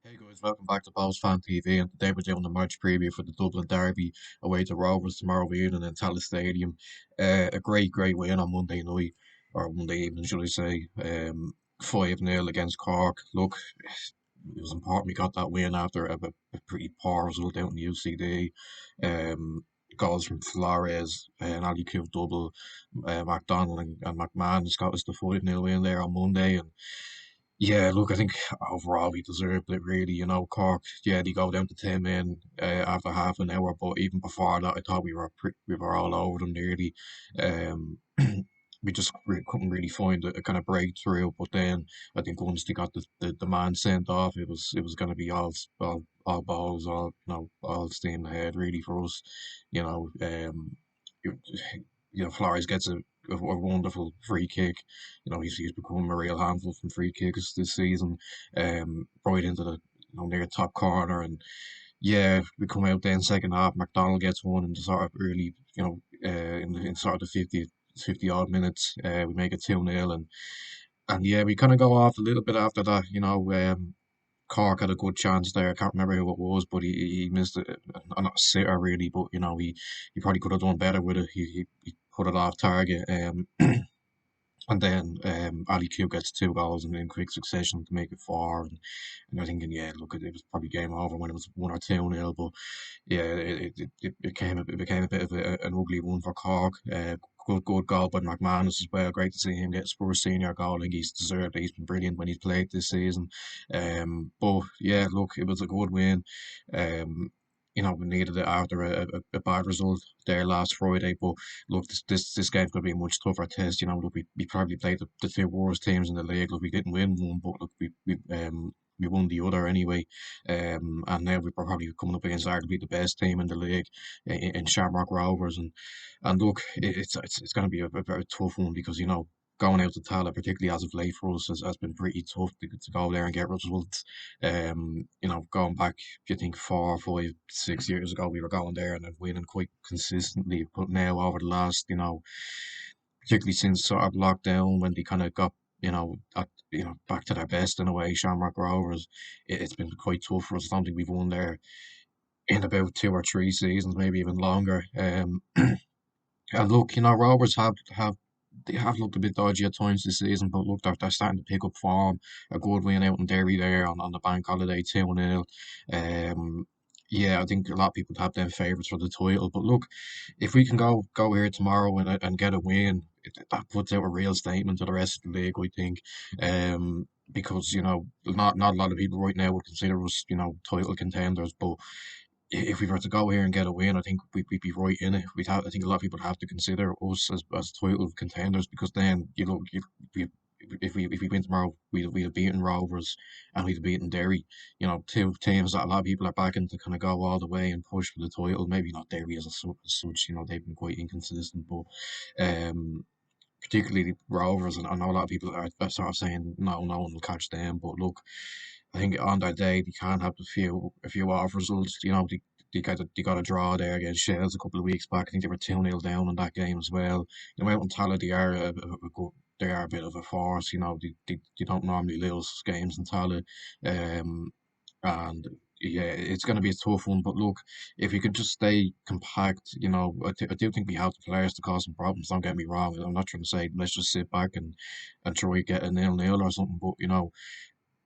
Hey guys, welcome back to Balls Fan TV, and today we're doing the match preview for the Dublin Derby away to Rovers tomorrow evening in Tallaght Stadium. A great win on Monday night, or Monday evening, should I say. 5-0 against Cork. Look, it was important we got that win after a pretty poor result out in the UCD. Goals from Flores, and Ali Coof double, MacDonald and McMahon got us the 5-0 win there on Monday. And yeah, look, I think overall we deserved it really. Cork, yeah, they go down to 10 men after half an hour, but even before that, I thought we were all over them nearly. Um, we just couldn't really find a kind of breakthrough. But then I think once they got the man sent off, it was going to be all balls, all steam ahead really for us. You know, you, Flores gets a wonderful free kick. He's become a real handful from free kicks this season. Right into the near top corner, and yeah, we come out then second half. McDonald gets one in the sort of early, in sort of the 50 odd minutes. We make it 2-0, and yeah, we kind of go off a little bit after that. Cork had a good chance there. I can't remember who it was, but he missed it. Not a sitter really, but he probably could have done better with it. He put it off target. And then Ali Q gets two goals in quick succession to make it four. And I thinking, yeah, look, it was probably game over when it was 1 or 2-0. But yeah, it became a bit of an ugly one for Cork. Good goal by McManus as well. Great to see him get Spurs senior goal. I think he's deserved it. He's been brilliant when he's played this season. But yeah, look, it was a good win. Um, we needed it after a bad result there last Friday. But look, this game's going to be a much tougher test. Look, we probably played the two worst teams in the league. Look, we didn't win one, but look, we won the other anyway. And now we're probably coming up against arguably the best team in the league in Shamrock Rovers. And look, it's going to be a very tough one because going out to Tala, particularly as of late for us, has been pretty tough to go there and get results. Going back, if you think 4, 5, 6 years ago, we were going there and then winning quite consistently. But now over the last, particularly since sort of lockdown when they kind of got back to their best in a way, Shamrock Rovers, it's been quite tough for us. I don't think we've won there in about 2 or 3 seasons, maybe even longer. And look, Rovers have looked a bit dodgy at times this season, but look, they're starting to pick up form. A good win out in Derry there on the bank holiday 2-0. Um, yeah, I think a lot of people have them favourites for the title, but look, if we can go here tomorrow and get a win, that puts out a real statement to the rest of the league, I think. Because not a lot of people right now would consider us title contenders, but if we were to go here and get a win, I think we'd be right in it. I think a lot of people have to consider us as title contenders because then we, if we win tomorrow, we'd have beaten Rovers and we'd have beaten Derry. Two teams that a lot of people are backing to kind of go all the way and push for the title. Maybe not Derry as such. They've been quite inconsistent, but particularly Rovers, and I know a lot of people are sort of saying no one will catch them. But look, I think on their day they can have a few off results. They got a draw there against Shells a couple of weeks back. I think they were 2-0 down in that game as well. Out in Tala they are they are a bit of a force. They don't normally lose games in Tala. And yeah, it's going to be a tough one. But look, if we could just stay compact, I do think we have the players to cause some problems. Don't get me wrong. I'm not trying to say let's just sit back and try to get a 0-0 or something. But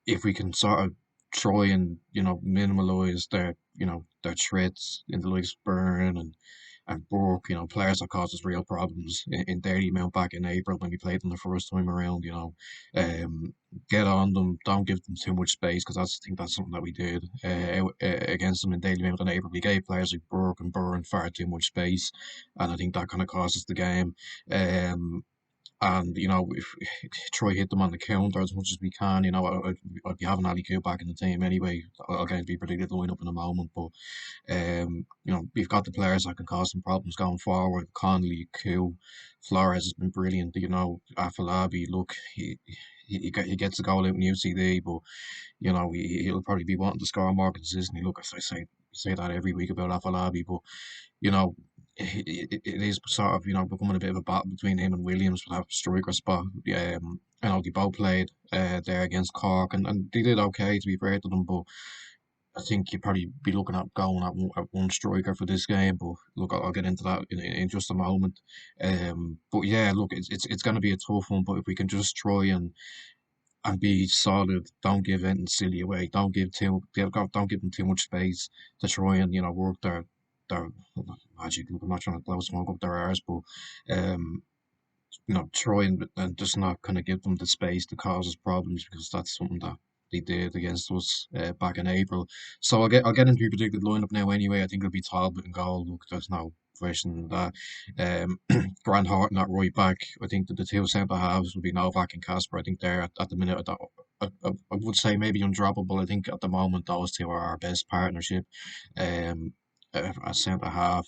if we can sort of try and minimalise their threats in the likes of Byrne and Burke, players that cause us real problems in Derry Mount back in April when we played them the first time around. Get on them, don't give them too much space because I think that's something that we did against them in Daily Mount in April. We gave players like Burke and Byrne far too much space, and I think that kind of cost us the game. Um, and if try hit them on the counter as much as we can. I'd be having Ali Q back in the team anyway. I'll get be predicted line up in a moment, but we've got the players that can cause some problems going forward. Connolly, Q, Flores has been brilliant. Afalabi, look, he gets a goal out in UCD, but he'll probably be wanting to score more consistently. Look, as I say that every week about Afalabi, but you know, it is sort of becoming a bit of a battle between him and Williams for that striker spot. they both played there against Cork, and they did okay to be fair to them, but I think you'd probably be looking at going at one striker for this game, but look, I'll get into that in just a moment. But yeah, look, it's going to be a tough one, but if we can just try and be solid, don't give anything silly away, don't give them too much space to try and work their magic. Look, I'm not trying to blow smoke up their arse, but um, try and just not kind of give them the space to cause us problems because that's something that they did against us back in April. So I'll get into your predicted lineup now anyway. I think it'll be Talbot and goal. Look, there's no question in that. Grant Horton at right back. I think that the two centre halves would be Novak and Casper. I think they're at the minute. I would say maybe undroppable. I think at the moment those two are our best partnership. Um, as centre half.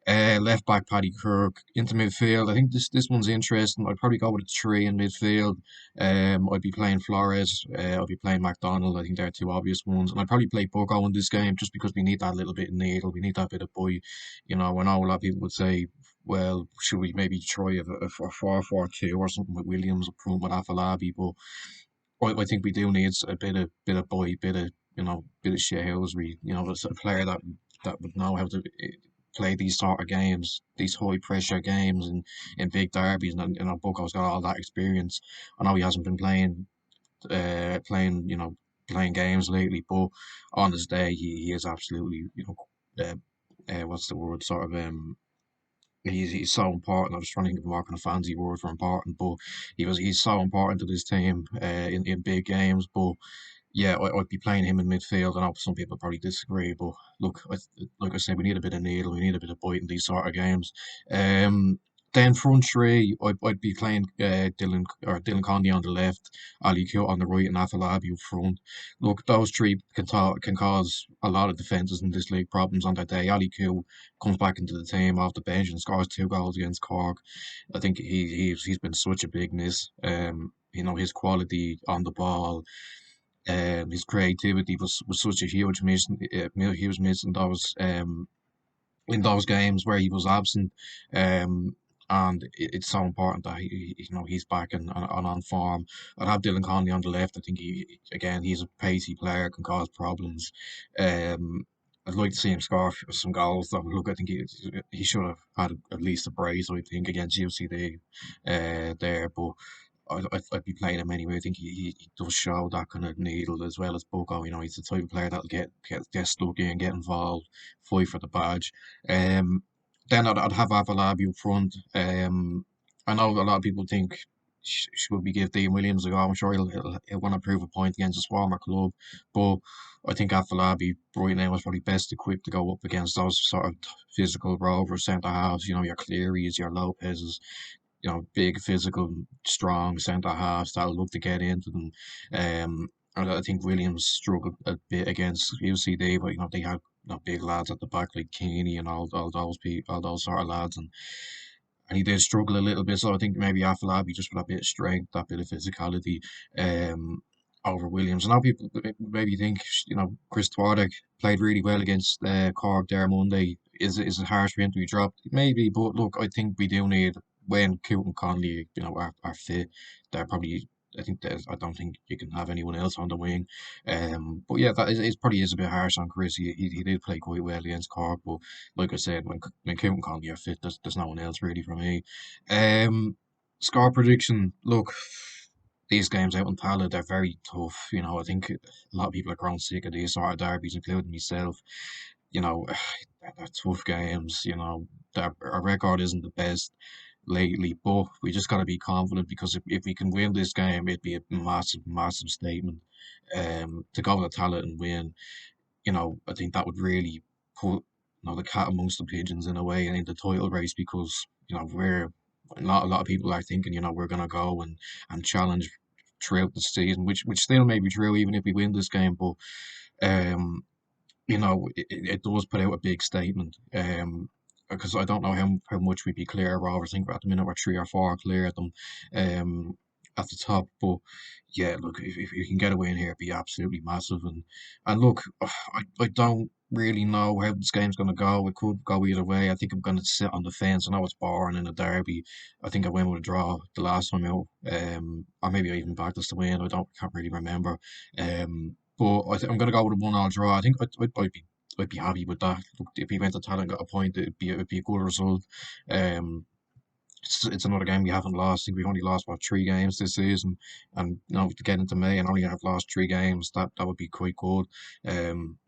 Left back Paddy Kirk into midfield. I think this one's interesting. I'd probably go with a three in midfield. I'd be playing Flores. I'd be playing McDonald. I think they're two obvious ones, and I'd probably play Bogo in this game just because we need that little bit of needle. We need that bit of bite. I know a lot of people would say, well, should we maybe try a 4-4-2 or something with Williams up front with Afalabi? But I think we do need a bit of bite, bit of shithousery. As a player that would know how to play these sort of games, these high pressure games in big derbies, and Bucco's got all that experience. I know he hasn't been playing games lately, but on his day he is absolutely what's the word, sort of he's so important. I was trying to think of what kind of fancy word for important, but he's so important to this team in big games. But yeah, I'd be playing him in midfield. I know some people probably disagree, but look, like I said, we need a bit of needle, we need a bit of bite in these sort of games. Um, then front three, I'd be playing Dylan Condy on the left, Ali Q on the right, and Afalabi up front. Look, those three can cause a lot of defences in this league problems on their day. Ali Q comes back into the team off the bench and scores two goals against Cork. I think he's been such a big miss. His quality on the ball, his creativity was such a huge miss. He was missing those in those games where he was absent. Um, and it's so important that he's back and on form. I'd have Dylan Conley on the left. I think he's a pacey player, can cause problems. Um, I'd like to see him score some goals. Though. Look, I think he should have had at least a brace. I think against UCD there, but I'd be playing him anyway. I think he does show that kind of needle as well as Bogo. He's the type of player that'll get stuck in, get involved, fight for the badge. Um, then I'd have Avalabi up front. I know a lot of people think should we give Dean Williams a go? I'm sure he'll want to prove a point against his former club, but I think Afalabi right now is probably best equipped to go up against those sort of physical Rovers centre halves. Your Clearys, your Lopez's, big, physical, strong centre halves that'll look to get into them. And I think Williams struggled a bit against UCD, but they had big lads at the back like Keeney and all those sort of lads, and he did struggle a little bit. So I think maybe Afalabi just for that bit of strength, that bit of physicality, um, over Williams. And now people maybe think, Chris Twardek played really well against Cork there Monday. Is it harsh for him to be dropped? Maybe, but look, I think we do need when Coote and Conley, are fit. They're probably. I don't think you can have anyone else on the wing. But yeah, that is probably is a bit harsh on Chris. He did play quite well against Cork, but like I said, when Coote and Conley are fit, there's no one else really for me. Um, Score prediction. Look, these games out in Tala, they're very tough. I think a lot of people are grown sick of these sort of derbies, including myself. They're tough games. Our record isn't the best lately, but we just got to be confident because if we can win this game, it'd be a massive, massive statement. To go to Tala and win, I think that would really put the cat amongst the pigeons in a way and in the title race because we're a lot of people are thinking we're gonna go and challenge throughout the season, which still may be true even if we win this game, but um it does put out a big statement. Because I don't know how much we'd be clear of Rovers. I think at the minute we're three or four clear of them. Um, at the top. But yeah, look, if you can get a win here, it'd be absolutely massive. And look, I don't really know how this game's going to go. It could go either way. I think I'm going to sit on the fence. I know it's boring in a derby. I think I went with a draw the last time out. Or maybe I even backed us to win. Can't really remember. But I'm going to go with a 1-1 draw. I think I'd be happy with that. Look, if we went to Tallinn and got a point, it'd be a good result. Um, it's another game we haven't lost. I think we've only lost what 3 games this season, and to get into May and only have lost 3 games, that would be quite good. Um,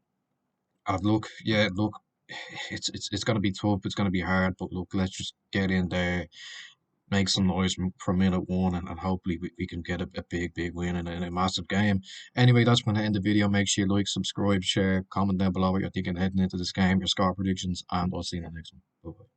and look, yeah, look, it's going to be tough. It's going to be hard, but look, let's just get in there, make some noise from minute one, and hopefully we can get a big win in a massive game. Anyway, that's going to end the video. Make sure you like, subscribe, share, comment down below what you're thinking heading into this game, your score predictions, and I'll see you in the next one. Bye.